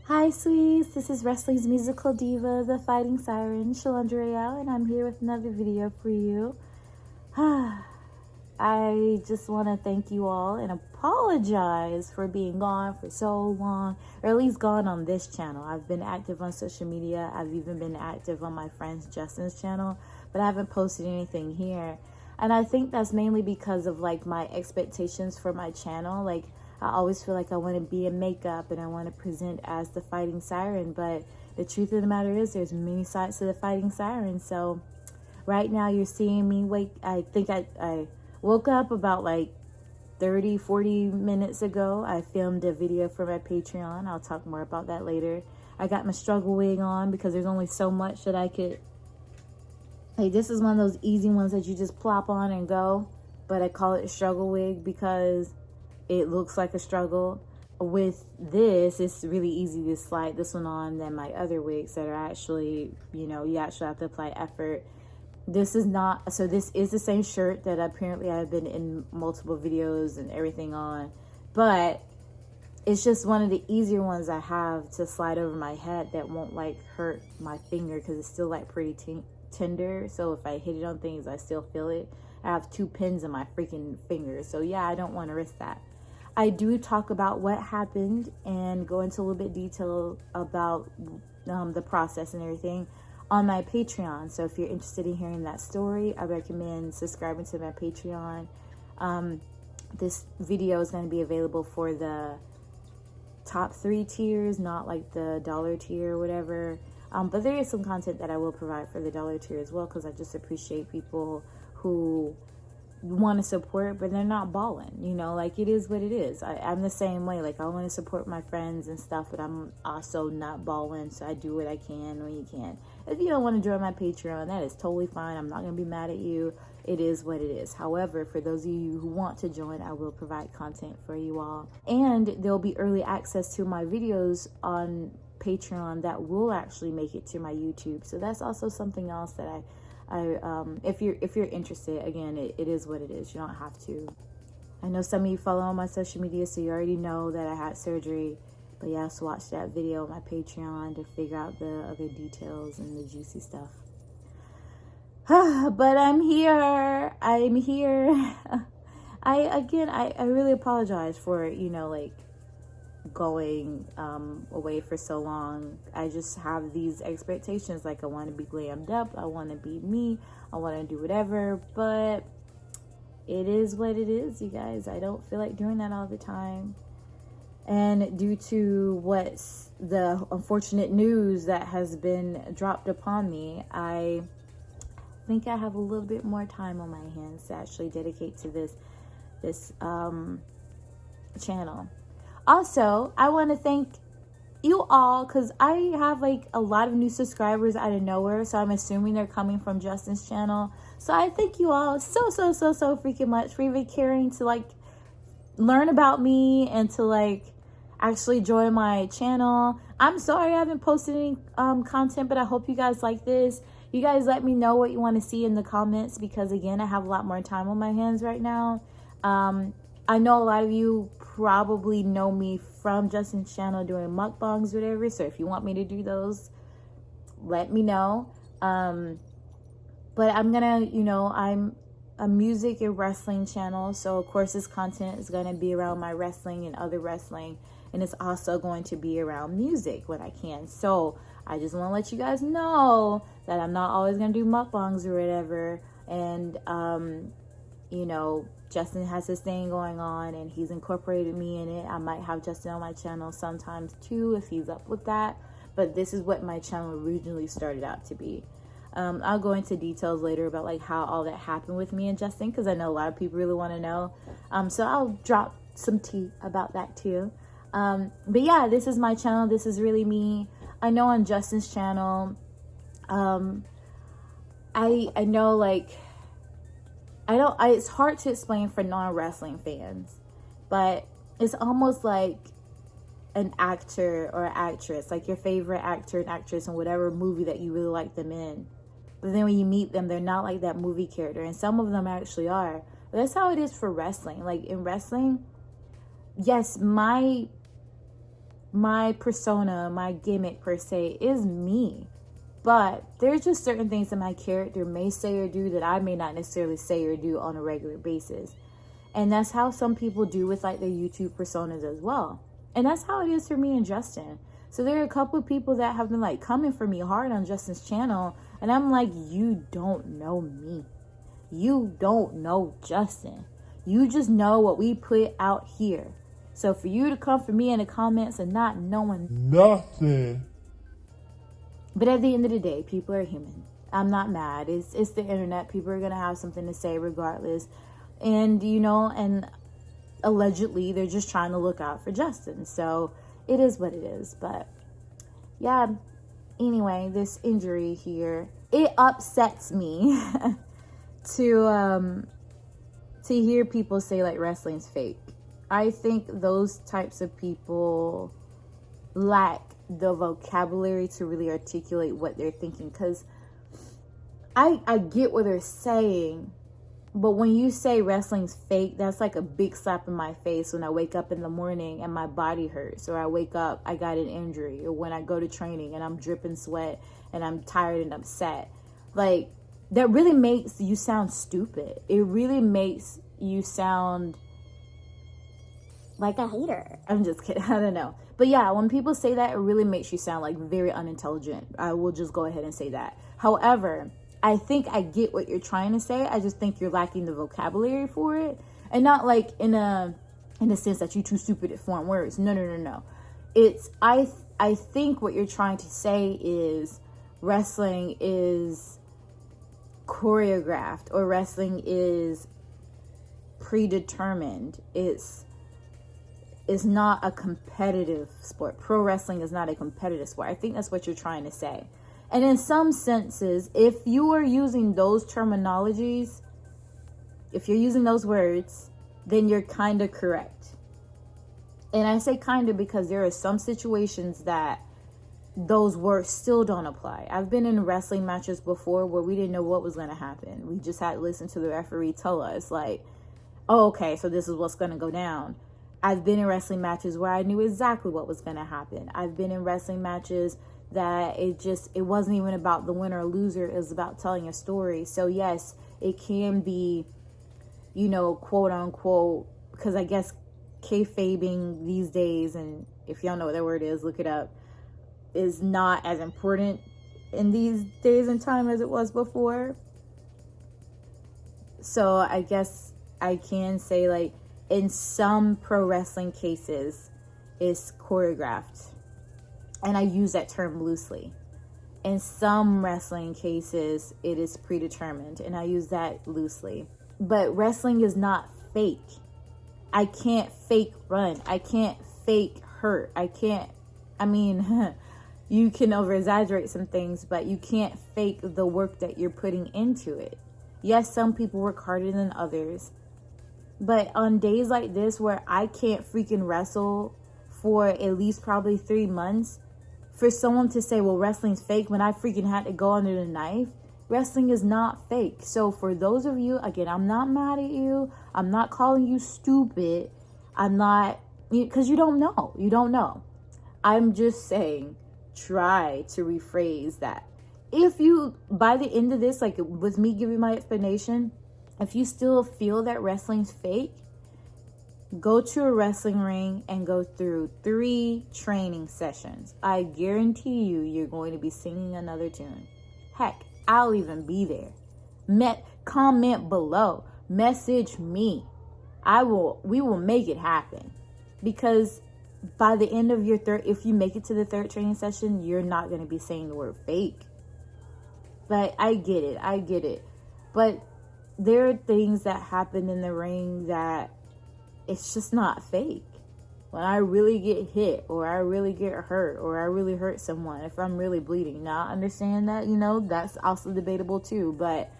Hi, sweets. This is wrestling's musical diva, the fighting siren, Shalandria, and I'm here with another video for you. I just want to thank you all and apologize for being gone for so long, or at least gone on this channel. I've been active on social media. I've even been active on my friend Justin's channel, but I haven't posted anything here. And I think that's mainly because of like my expectations for my channel. Like, I always feel like I want to be in makeup and I want to present as the fighting siren, but the truth of the matter is there's many sides to the fighting siren. So right now you're seeing me I think I woke up about like 30-40 minutes ago. I filmed a video for my Patreon. I'll talk more about that later. I got my struggle wig on because there's only so much that I could, like, this is one of those easy ones that you just plop on and go, but I call it a struggle wig because it looks like a struggle. With this, it's really easy to slide this one on than my other wigs that are actually, you actually have to apply effort. This is not, so this is the same shirt that apparently I've been in multiple videos and everything on, but it's just one of the easier ones I have to slide over my head that won't like hurt my finger because it's still like pretty tender. So if I hit it on things, I still feel it. I have 2 pins in my freaking fingers. So yeah, I don't want to risk that. I do talk about what happened and go into a little bit detail about the process and everything on my Patreon. So if you're interested in hearing that story, I recommend subscribing to my Patreon. This video is going to be available for the top 3 tiers, not like the dollar tier or whatever. But there is some content that I will provide for the dollar tier as well, because I just appreciate people who want to support but they're not balling, like, it is what it is. I'm the same way. Like, I want to support my friends and stuff, but I'm also not balling, so I do what I can when you can. If you don't want to join my Patreon, that is totally fine. I'm not going to be mad at you. It is what it is. However, for those of you who want to join, I will provide content for you all, and there'll be early access to my videos on Patreon that will actually make it to my YouTube. So that's also something else that if you're interested, again, it is what it is. You don't have to. I know some of you follow on my social media, so you already know that I had surgery. But yeah, so watch that video on my Patreon to figure out the other details and the juicy stuff. But I'm here. I really apologize for, like, going away for so long. I just have these expectations. Like, I want to be glammed up, I want to be me, I want to do whatever, but it is what it is, you guys. I don't feel like doing that all the time, and due to what's the unfortunate news that has been dropped upon me, I think I have a little bit more time on my hands to actually dedicate to this channel. Also, I want to thank you all, because I have like a lot of new subscribers out of nowhere, so I'm assuming they're coming from Justin's channel. So I thank you all so freaking much for even caring to like learn about me and to like actually join my channel. I'm sorry I haven't posted any content, but I hope you guys like this. You guys let me know what you want to see in the comments, because again, I have a lot more time on my hands right now. I know a lot of you probably know me from Justin's channel doing mukbangs or whatever, so if you want me to do those, let me know. But I'm gonna, I'm a music and wrestling channel, so of course this content is gonna be around my wrestling and other wrestling, and it's also going to be around music when I can. So I just want to let you guys know that I'm not always gonna do mukbangs or whatever, and Justin has his thing going on and he's incorporated me in it. I might have Justin on my channel sometimes too if he's up with that, but this is what my channel originally started out to be. I'll go into details later about like how all that happened with me and Justin, because I know a lot of people really want to know. So I'll drop some tea about that too. But yeah, this is my channel. This is really me. I know on Justin's channel, I know, like, it's hard to explain for non-wrestling fans, but it's almost like an actor or actress, like your favorite actor and actress in whatever movie that you really like them in. But then when you meet them, they're not like that movie character, and some of them actually are. But that's how it is for wrestling. Like, in wrestling, yes, my my persona, my gimmick per se is me. But there's just certain things that my character may say or do that I may not necessarily say or do on a regular basis. And that's how some people do with like their YouTube personas as well. And that's how it is for me and Justin. So there are a couple of people that have been like coming for me hard on Justin's channel. And I'm like, you don't know me. You don't know Justin. You just know what we put out here. So for you to come for me in the comments and not knowing nothing. But at the end of the day, people are human. I'm not mad. It's the internet. People are going to have something to say regardless. And, you know, and allegedly they're just trying to look out for Justin. So it is what it is. But yeah, anyway, this injury here, it upsets me to hear people say like wrestling's fake. I think those types of people lack the vocabulary to really articulate what they're thinking, because I get what they're saying, but when you say wrestling's fake, that's like a big slap in my face when I wake up in the morning and my body hurts, or I wake up, I got an injury, or when I go to training and I'm dripping sweat and I'm tired and upset. Like, that really makes you sound stupid. It really makes you sound like a hater. I'm just kidding. I don't know. But yeah, when people say that, it really makes you sound like very unintelligent. I will just go ahead and say that. However, I think I get what you're trying to say. I just think you're lacking the vocabulary for it. And not like in a sense that you're too stupid to form words. No. It's, I think what you're trying to say is wrestling is choreographed, or wrestling is predetermined. It's not a competitive sport. Pro wrestling is not a competitive sport. I think that's what you're trying to say. And in some senses, if you are using those terminologies, if you're using those words, then you're kind of correct. And I say kind of because there are some situations that those words still don't apply. I've been in wrestling matches before where we didn't know what was going to happen. We just had to listen to the referee tell us, like, oh, okay, so this is what's going to go down. I've been in wrestling matches where I knew exactly what was going to happen. I've been in wrestling matches that it wasn't even about the winner or loser. It was about telling a story. So yes, it can be, you know, quote unquote, because I guess kayfabing these days, and if y'all know what that word is, look it up, is not as important in these days and time as it was before. So I guess I can say, like, in some pro wrestling cases, it's choreographed. And I use that term loosely. In some wrestling cases, it is predetermined. And I use that loosely. But wrestling is not fake. I can't fake run. I can't fake hurt. You can over-exaggerate some things, but you can't fake the work that you're putting into it. Yes, some people work harder than others. But on days like this where I can't freaking wrestle for at least probably 3 months, for someone to say, well, wrestling's fake when I freaking had to go under the knife, wrestling is not fake. So for those of you, again, I'm not mad at you. I'm not calling you stupid. I'm not, because you don't know. You don't know. I'm just saying, try to rephrase that. If you, by the end of this, like with me giving my explanation, if you still feel that wrestling's fake, go to a wrestling ring and go through 3 training sessions. I guarantee you're going to be singing another tune. Heck, I'll even be there. Comment below. Message me. We will make it happen. Because by the end of your if you make it to the 3rd training session, you're not going to be saying the word fake. But I get it. But there are things that happen in the ring that it's just not fake. When I really get hit, or I really get hurt, or I really hurt someone, if I'm really bleeding. Now, I understand that, that's also debatable too, but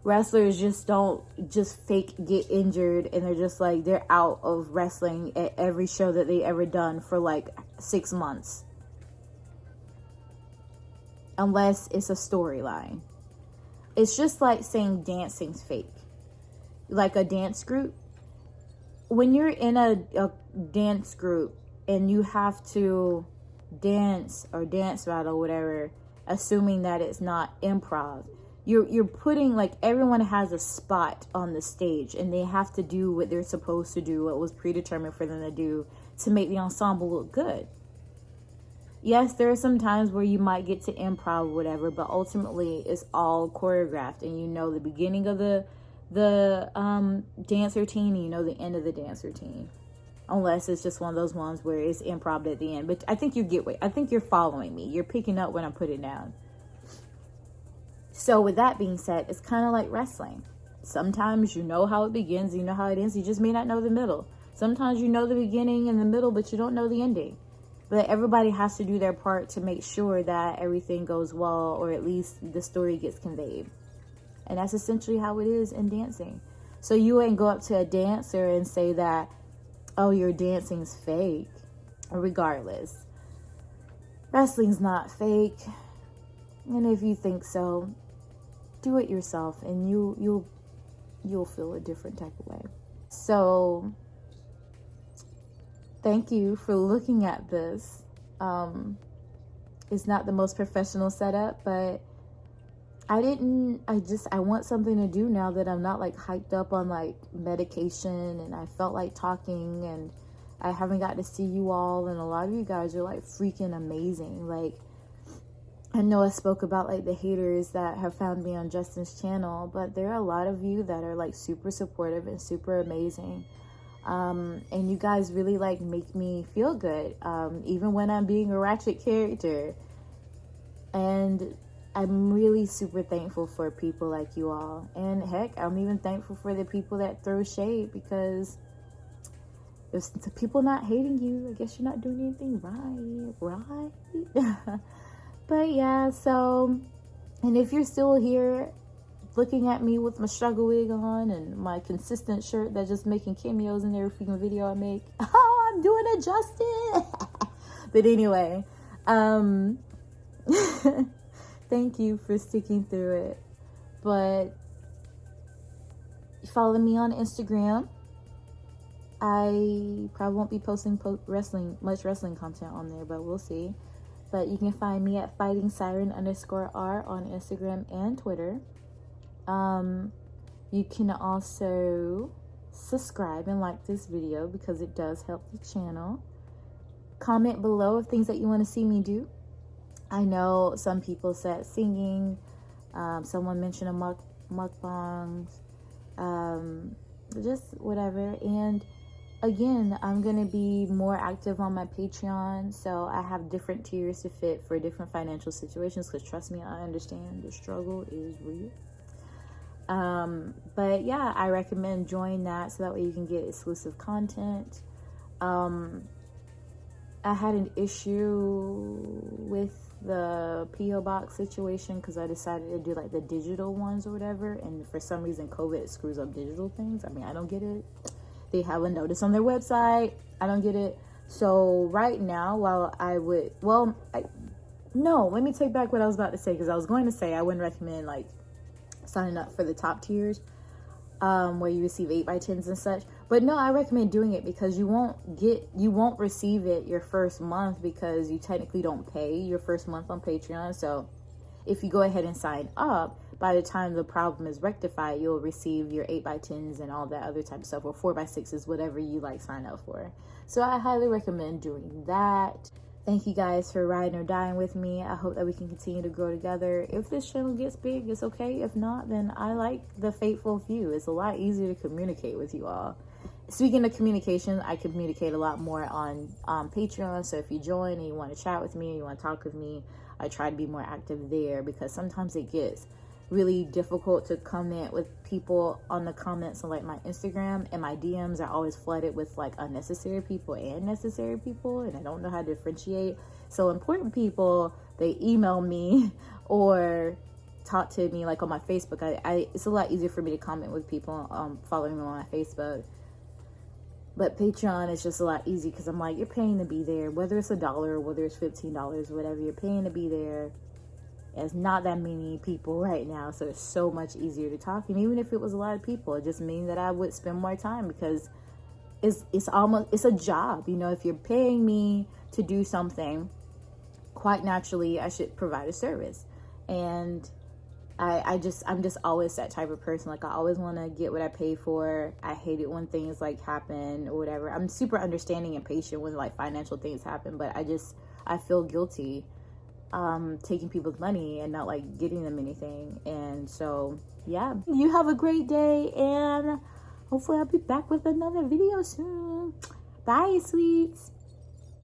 wrestlers just don't just fake get injured and they're just like, they're out of wrestling at every show that they ever done for like 6 months. Unless it's a storyline. It's just like saying dancing's fake. Like a dance group. When you're in a dance group and you have to dance battle, whatever, assuming that it's not improv. You're putting, like, everyone has a spot on the stage and they have to do what they're supposed to do, what was predetermined for them to do to make the ensemble look good. Yes, there are some times where you might get to improv or whatever, but ultimately it's all choreographed, and you know the beginning of the dance routine, and you know the end of the dance routine. Unless it's just one of those ones where it's improv at the end. But I think I think you're following me. You're picking up when I put it down. So with that being said, it's kind of like wrestling. Sometimes you know how it begins, you know how it ends, you just may not know the middle. Sometimes you know the beginning and the middle, but you don't know the ending. But everybody has to do their part to make sure that everything goes well, or at least the story gets conveyed. And that's essentially how it is in dancing. So you wouldn't go up to a dancer and say that, oh, your dancing's fake. Regardless, wrestling's not fake. And if you think so, do it yourself, and you'll feel a different type of way. So thank you for looking at this. It's not the most professional setup, but I want something to do now that I'm not like hyped up on like medication, and I felt like talking, and I haven't got to see you all, and a lot of you guys are like freaking amazing. Like, I know I spoke about like the haters that have found me on Justin's channel, but there are a lot of you that are like super supportive and super amazing. And you guys really like make me feel good, even when I'm being a ratchet character. And I'm really super thankful for people like you all. And heck, I'm even thankful for the people that throw shade, because if the people not hating you, I guess you're not doing anything right? But yeah, so, and if you're still here looking at me with my struggle wig on and my consistent shirt that's just making cameos in every freaking video I make, oh, I'm doing it, Justin. But anyway, thank you for sticking through it. But follow me on Instagram. I probably won't be posting much wrestling content on there, but we'll see. But you can find me at fighting_Siren_ on Instagram and Twitter. You can also subscribe and like this video, because it does help the channel. Comment below of things that you want to see me do. I know some people said singing. Someone mentioned a mukbangs. Just whatever. And again, I'm going to be more active on my Patreon. So I have different tiers to fit for different financial situations. Because trust me, I understand the struggle is real. But yeah, I recommend join that so that way you can get exclusive content. I had an issue with the PO box situation because I decided to do like the digital ones or whatever, and for some reason COVID screws up digital things. I mean, I don't get it. They have a notice on their website. I don't get it. So right now, while let me take back what I was about to say, because I was going to say I wouldn't recommend like signing up for the top tiers, where you receive 8x10s and such. But no, I recommend doing it, because you won't receive it your first month, because you technically don't pay your first month on Patreon. So if you go ahead and sign up, by the time the problem is rectified, you'll receive your 8x10s and all that other type of stuff, or 4x6s, whatever you like sign up for. So I highly recommend doing that. Thank you guys for riding or dying with me. I hope that we can continue to grow together. If this channel gets big, it's okay. If not, then I like the faithful few. It's a lot easier to communicate with you all. Speaking of communication, I communicate a lot more on Patreon. So if you join and you want to chat with me, or you want to talk with me, I try to be more active there, because sometimes it gets really difficult to comment with people on the comments on like my Instagram, and my DMs are always flooded with like unnecessary people and necessary people, and I don't know how to differentiate. So important people, they email me or talk to me like on my Facebook. It's a lot easier for me to comment with people following me on my Facebook. But Patreon is just a lot easier, because I'm like, you're paying to be there, whether it's $1 or whether it's $15, whatever, you're paying to be there. It's not that many people right now, so it's so much easier to talk. And even if it was a lot of people, it just means that I would spend more time, because it's a job. You know, if you're paying me to do something, quite naturally I should provide a service. And I'm just always that type of person. Like, I always want to get what I pay for. I hate it when things like happen or whatever. I'm super understanding and patient when like financial things happen, but I feel guilty taking people's money and not like getting them anything. And so yeah, you have a great day, and hopefully I'll be back with another video soon. Bye, sweets.